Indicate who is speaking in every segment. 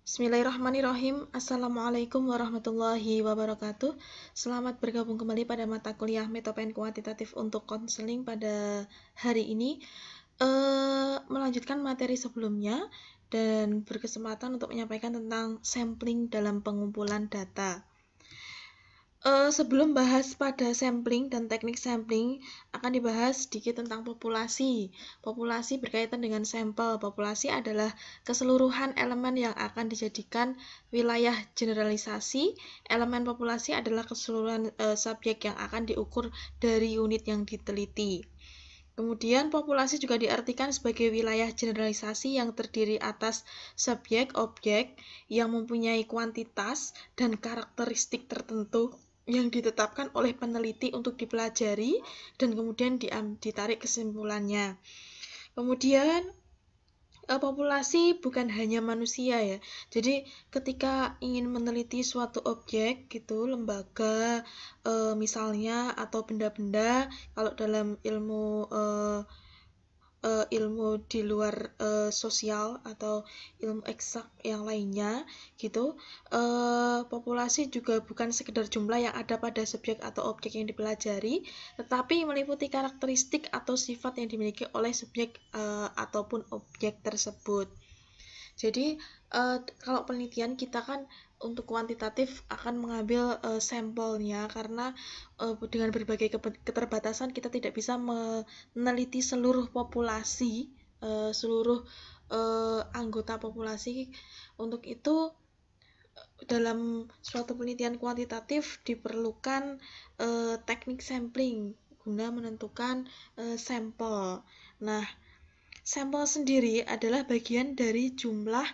Speaker 1: Bismillahirrahmanirrahim. Assalamualaikum warahmatullahi wabarakatuh. Selamat bergabung kembali pada mata kuliah Metopen Kuantitatif untuk konseling pada hari ini. Melanjutkan materi sebelumnya dan berkesempatan untuk menyampaikan tentang sampling dalam pengumpulan data. Sebelum bahas pada sampling dan teknik sampling, akan dibahas sedikit tentang populasi. Populasi berkaitan dengan sampel. Populasi adalah keseluruhan elemen yang akan dijadikan wilayah generalisasi. Elemen populasi adalah keseluruhan subjek yang akan diukur dari unit yang diteliti. Kemudian populasi juga diartikan sebagai wilayah generalisasi yang terdiri atas subjek-objek yang mempunyai kuantitas dan karakteristik tertentu yang ditetapkan oleh peneliti untuk dipelajari dan kemudian ditarik kesimpulannya. Kemudian populasi bukan hanya manusia ya. Jadi ketika ingin meneliti suatu objek gitu, lembaga misalnya atau benda-benda, kalau dalam ilmu di luar sosial atau ilmu eksak yang lainnya gitu, populasi juga bukan sekedar jumlah yang ada pada subjek atau objek yang dipelajari, tetapi meliputi karakteristik atau sifat yang dimiliki oleh subjek ataupun objek tersebut. Jadi kalau penelitian kita kan untuk kuantitatif akan mengambil sampelnya karena dengan berbagai keterbatasan kita tidak bisa meneliti seluruh populasi, seluruh anggota populasi. Untuk itu dalam suatu penelitian kuantitatif diperlukan teknik sampling guna menentukan sampel. Nah, sampel sendiri adalah bagian dari jumlah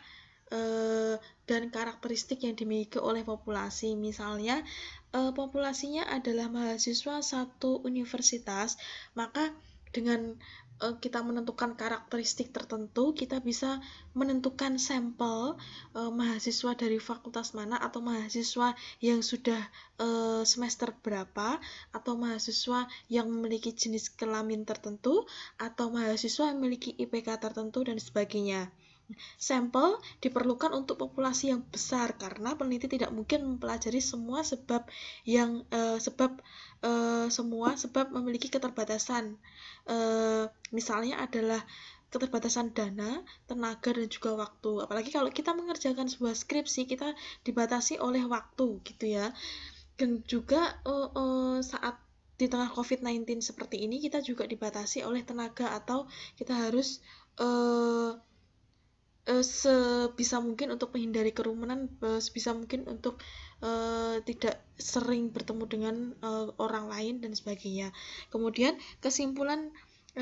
Speaker 1: dan karakteristik yang dimiliki oleh populasi. Misalnya, populasinya adalah mahasiswa satu universitas, maka dengan kita menentukan karakteristik tertentu, kita bisa menentukan sampel mahasiswa dari fakultas mana, atau mahasiswa yang sudah semester berapa, atau mahasiswa yang memiliki jenis kelamin tertentu, atau mahasiswa yang memiliki IPK tertentu, dan sebagainya. Sampel diperlukan untuk populasi yang besar karena peneliti tidak mungkin mempelajari semua sebab memiliki keterbatasan. Misalnya adalah keterbatasan dana, tenaga, dan juga waktu. Apalagi kalau kita mengerjakan sebuah skripsi, kita dibatasi oleh waktu gitu ya. Dan juga saat di tengah COVID-19 seperti ini, kita juga dibatasi oleh tenaga, atau kita harus sebisa mungkin untuk menghindari kerumunan, sebisa mungkin untuk tidak sering bertemu dengan orang lain dan sebagainya. Kemudian kesimpulan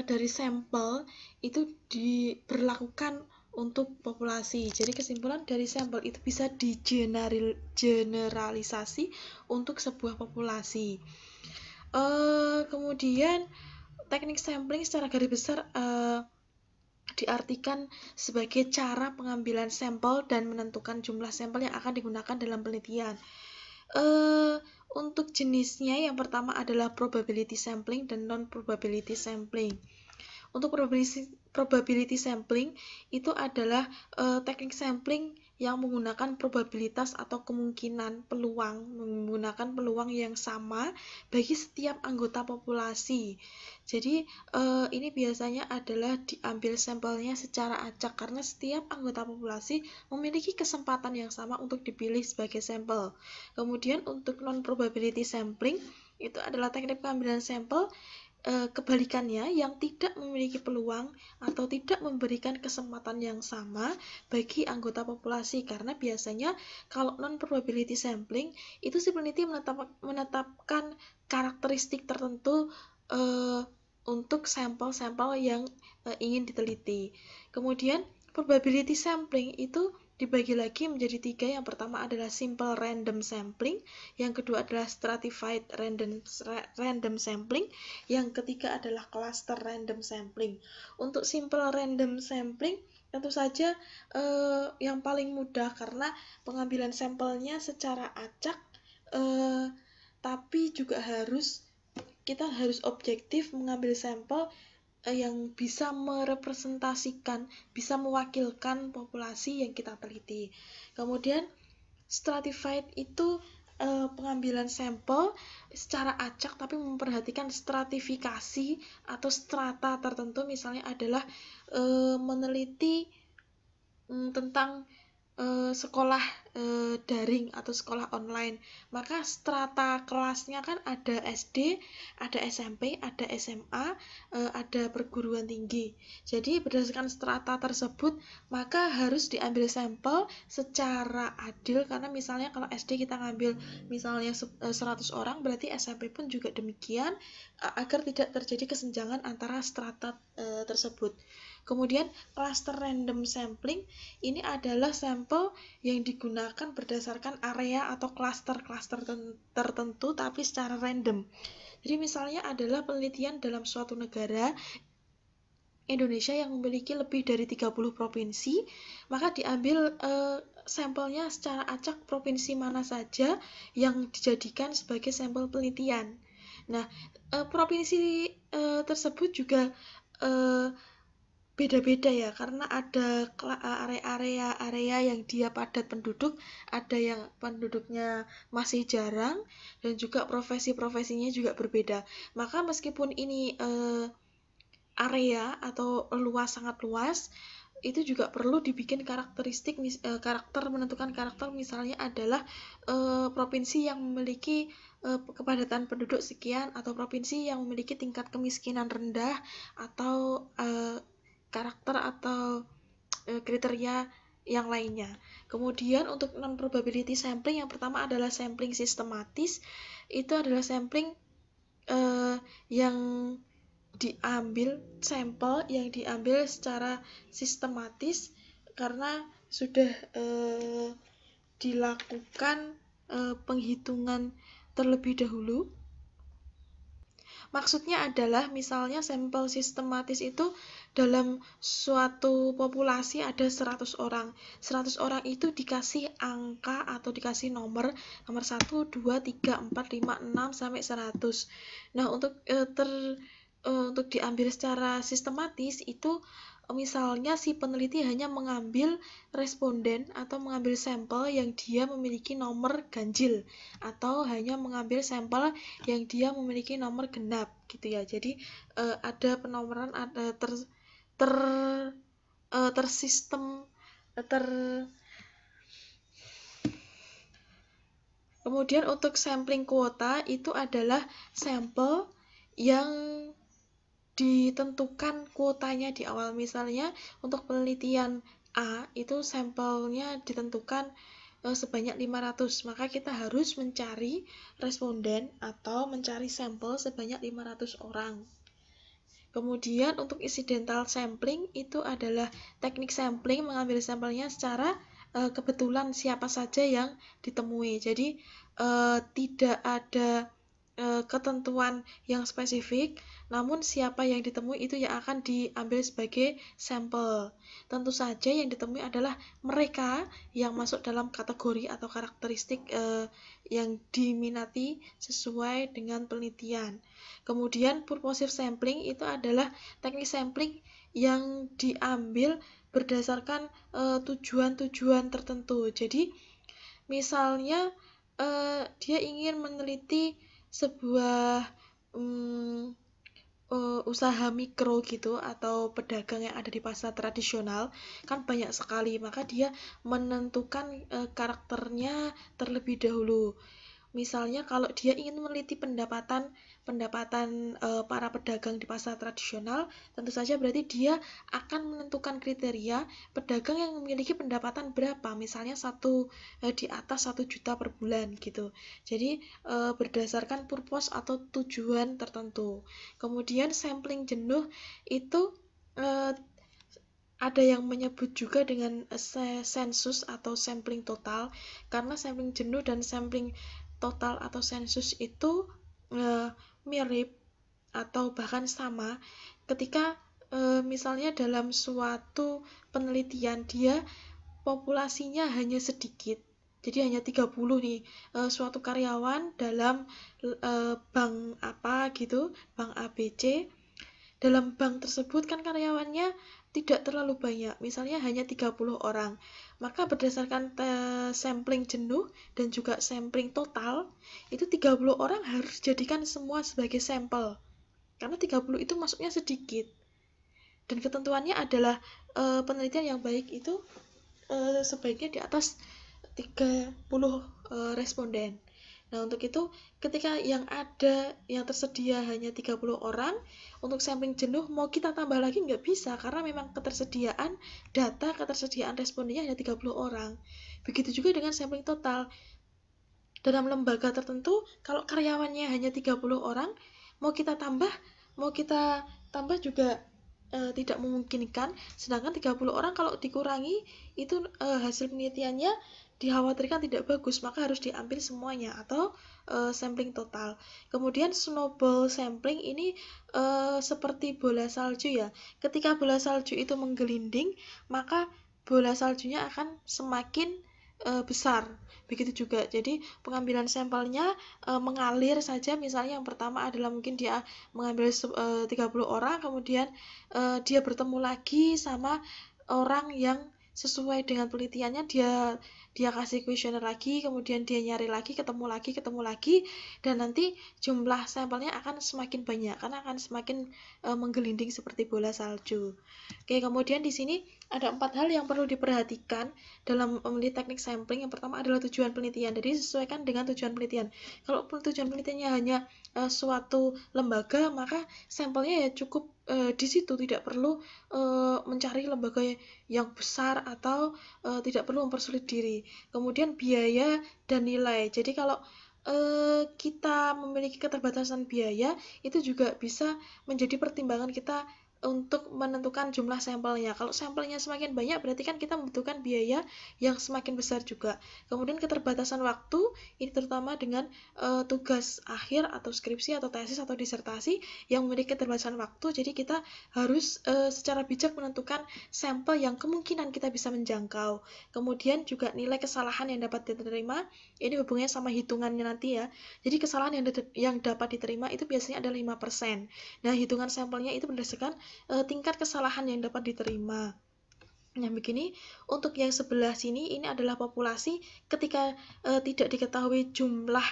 Speaker 1: dari sampel itu diberlakukan untuk populasi. Jadi kesimpulan dari sampel itu bisa digeneralisasi untuk sebuah populasi. Kemudian teknik sampling secara garis besar diartikan sebagai cara pengambilan sampel dan menentukan jumlah sampel yang akan digunakan dalam penelitian. Untuk jenisnya, yang pertama adalah probability sampling dan non-probability sampling. Untuk probability sampling itu adalah teknik sampling yang menggunakan probabilitas atau kemungkinan menggunakan peluang yang sama bagi setiap anggota populasi. Jadi ini biasanya adalah diambil sampelnya secara acak karena setiap anggota populasi memiliki kesempatan yang sama untuk dipilih sebagai sampel. Kemudian untuk non-probability sampling itu adalah teknik pengambilan sampel kebalikannya yang tidak memiliki peluang atau tidak memberikan kesempatan yang sama bagi anggota populasi, karena biasanya kalau non-probability sampling itu si peneliti menetapkan karakteristik tertentu untuk sampel-sampel yang ingin diteliti. Kemudian probability sampling itu dibagi lagi menjadi 3. Yang pertama adalah simple random sampling, yang kedua adalah stratified random sampling, yang ketiga adalah cluster random sampling. Untuk simple random sampling tentu saja yang paling mudah karena pengambilan sampelnya secara acak, tapi juga kita harus objektif mengambil sampel yang bisa merepresentasikan, bisa mewakilkan populasi yang kita teliti. Kemudian stratified itu pengambilan sampel secara acak tapi memperhatikan stratifikasi atau strata tertentu, misalnya adalah meneliti tentang sekolah daring atau sekolah online. Maka strata kelasnya kan ada SD, ada SMP, ada SMA, ada perguruan tinggi. Jadi berdasarkan strata tersebut maka harus diambil sampel secara adil, karena misalnya kalau SD kita ngambil misalnya 100 orang, berarti SMP pun juga demikian, agar tidak terjadi kesenjangan antara strata tersebut. Kemudian cluster random sampling ini adalah sampel yang digunakan berdasarkan area atau klaster-klaster tertentu tapi secara random. Jadi misalnya adalah penelitian dalam suatu negara Indonesia yang memiliki lebih dari 30 provinsi, maka diambil sampelnya secara acak provinsi mana saja yang dijadikan sebagai sampel penelitian. Nah, provinsi tersebut juga beda-beda ya, karena ada area-area yang dia padat penduduk, ada yang penduduknya masih jarang, dan juga profesi-profesinya juga berbeda. Maka meskipun ini area atau sangat luas, itu juga perlu dibikin karakteristik, karakter, menentukan karakter, misalnya adalah provinsi yang memiliki kepadatan penduduk sekian, atau provinsi yang memiliki tingkat kemiskinan rendah, atau karakter atau kriteria yang lainnya. Kemudian untuk non-probability sampling, yang pertama adalah sampling sistematis. Itu adalah sampling yang diambil, sampel yang diambil secara sistematis karena sudah dilakukan penghitungan terlebih dahulu. Maksudnya adalah misalnya sampel sistematis itu dalam suatu populasi ada 100 orang. 100 orang itu dikasih angka atau dikasih nomor 1, 2, 3, 4, 5, 6 sampai 100. Nah, untuk untuk diambil secara sistematis itu misalnya si peneliti hanya mengambil responden atau mengambil sampel yang dia memiliki nomor ganjil, atau hanya mengambil sampel yang dia memiliki nomor genap gitu ya. Jadi ada penomoran, ada tersistem. Kemudian untuk sampling kuota itu adalah sampel yang ditentukan kuotanya di awal. Misalnya untuk penelitian A itu sampelnya ditentukan sebanyak 500, maka kita harus mencari responden atau mencari sampel sebanyak 500 orang. Kemudian untuk incidental sampling itu adalah teknik sampling, mengambil sampelnya secara kebetulan siapa saja yang ditemui. Jadi tidak ada ketentuan yang spesifik, namun siapa yang ditemui itu yang akan diambil sebagai sampel. Tentu saja yang ditemui adalah mereka yang masuk dalam kategori atau karakteristik yang diminati sesuai dengan penelitian. Kemudian purposive sampling itu adalah teknik sampling yang diambil berdasarkan tujuan-tujuan tertentu. Jadi misalnya dia ingin meneliti sebuah usaha mikro gitu, atau pedagang yang ada di pasar tradisional kan banyak sekali, maka dia menentukan karakternya terlebih dahulu. Misalnya kalau dia ingin meneliti pendapatan para pedagang di pasar tradisional, tentu saja berarti dia akan menentukan kriteria pedagang yang memiliki pendapatan berapa, misalnya di atas 1 juta per bulan gitu. Jadi berdasarkan purpose atau tujuan tertentu. Kemudian sampling jenuh itu ada yang menyebut juga dengan sensus atau sampling total, karena sampling jenuh dan sampling total atau sensus itu mirip atau bahkan sama ketika misalnya dalam suatu penelitian dia populasinya hanya sedikit, jadi hanya 30 nih, suatu karyawan dalam bank apa gitu, bank ABC, dalam bank tersebut kan karyawannya tidak terlalu banyak, misalnya hanya 30 orang. Maka berdasarkan sampling jenuh dan juga sampling total, itu 30 orang harus jadikan semua sebagai sampel. Karena 30 itu masuknya sedikit. Dan ketentuannya adalah penelitian yang baik itu sebaiknya di atas 30 responden. Nah, untuk itu ketika yang tersedia hanya 30 orang, untuk sampling jenuh mau kita tambah lagi nggak bisa karena memang ketersediaan respondennya hanya 30 orang. Begitu juga dengan sampling total. Dalam lembaga tertentu, kalau karyawannya hanya 30 orang, mau kita tambah juga tidak memungkinkan, sedangkan 30 orang kalau dikurangi itu hasil penelitiannya dikhawatirkan tidak bagus, maka harus diambil semuanya atau sampling total. Kemudian snowball sampling ini seperti bola salju ya. Ketika bola salju itu menggelinding, maka bola saljunya akan semakin besar. Begitu juga. Jadi pengambilan sampelnya mengalir saja. Misalnya yang pertama adalah mungkin dia mengambil 30 orang, kemudian dia bertemu lagi sama orang yang sesuai dengan penelitiannya, dia kasih kuesioner lagi, kemudian dia nyari lagi, ketemu lagi, dan nanti jumlah sampelnya akan semakin banyak karena akan semakin menggelinding seperti bola salju. Oke, kemudian di sini ada 4 hal yang perlu diperhatikan dalam memilih teknik sampling. Yang pertama adalah tujuan penelitian. Jadi sesuaikan dengan tujuan penelitian. Kalau tujuan penelitiannya hanya suatu lembaga, maka sampelnya ya cukup di situ, tidak perlu mencari lembaga yang besar atau tidak perlu mempersulit diri. Kemudian biaya dan nilai. Jadi kalau kita memiliki keterbatasan biaya, itu juga bisa menjadi pertimbangan kita untuk menentukan jumlah sampelnya. Kalau sampelnya semakin banyak, berarti kan kita membutuhkan biaya yang semakin besar juga. Kemudian keterbatasan waktu, ini terutama dengan tugas akhir atau skripsi atau tesis atau disertasi yang memiliki keterbatasan waktu. Jadi kita harus secara bijak menentukan sampel yang kemungkinan kita bisa menjangkau. Kemudian juga nilai kesalahan yang dapat diterima, ini hubungannya sama hitungannya nanti ya. Jadi kesalahan yang dapat diterima itu biasanya adalah 5%. Nah, hitungan sampelnya itu berdasarkan tingkat kesalahan yang dapat diterima. Nah, begini, untuk yang sebelah sini ini adalah populasi ketika tidak diketahui jumlah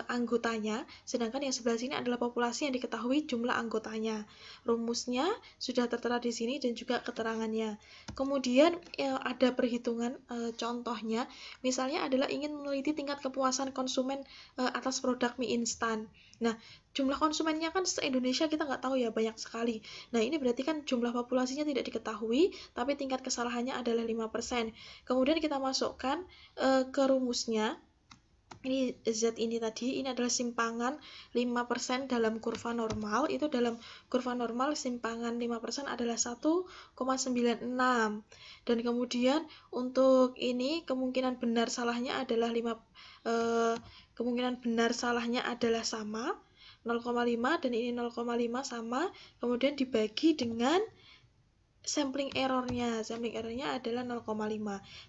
Speaker 1: anggotanya, sedangkan yang sebelah sini adalah populasi yang diketahui jumlah anggotanya. Rumusnya sudah tertera di sini dan juga keterangannya. Kemudian ada perhitungan contohnya, misalnya adalah ingin meneliti tingkat kepuasan konsumen atas produk mie instan. Nah, jumlah konsumennya kan se-Indonesia kita nggak tahu ya, banyak sekali. Nah, ini berarti kan jumlah populasinya tidak diketahui, tapi tingkat kesalahannya adalah 5%. Kemudian kita masukkan ke rumusnya. Ini Z ini tadi, ini adalah simpangan 5% dalam kurva normal. Itu dalam kurva normal simpangan 5% adalah 1,96. Dan kemudian untuk ini kemungkinan benar salahnya adalah kemungkinan benar salahnya adalah sama 0,5 dan ini 0,5 sama, kemudian dibagi dengan sampling errornya adalah 0,5.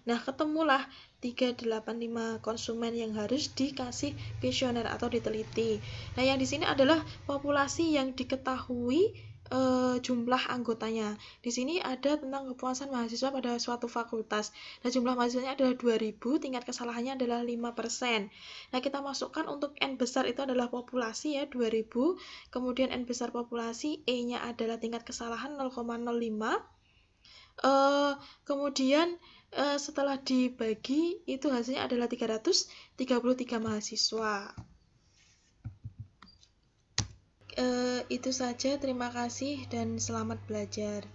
Speaker 1: Nah, ketemulah 385 konsumen yang harus dikasih kuesioner atau diteliti. Nah, yang di sini adalah populasi yang diketahui jumlah anggotanya. Di sini ada tentang kepuasan mahasiswa pada suatu fakultas. Nah, jumlah mahasiswanya adalah 2000, tingkat kesalahannya adalah 5%. Nah, kita masukkan untuk N besar itu adalah populasi ya, 2000. Kemudian N besar populasi, E-nya adalah tingkat kesalahan 0,05. Kemudian setelah dibagi itu hasilnya adalah 333 mahasiswa. Itu saja, terima kasih dan selamat belajar.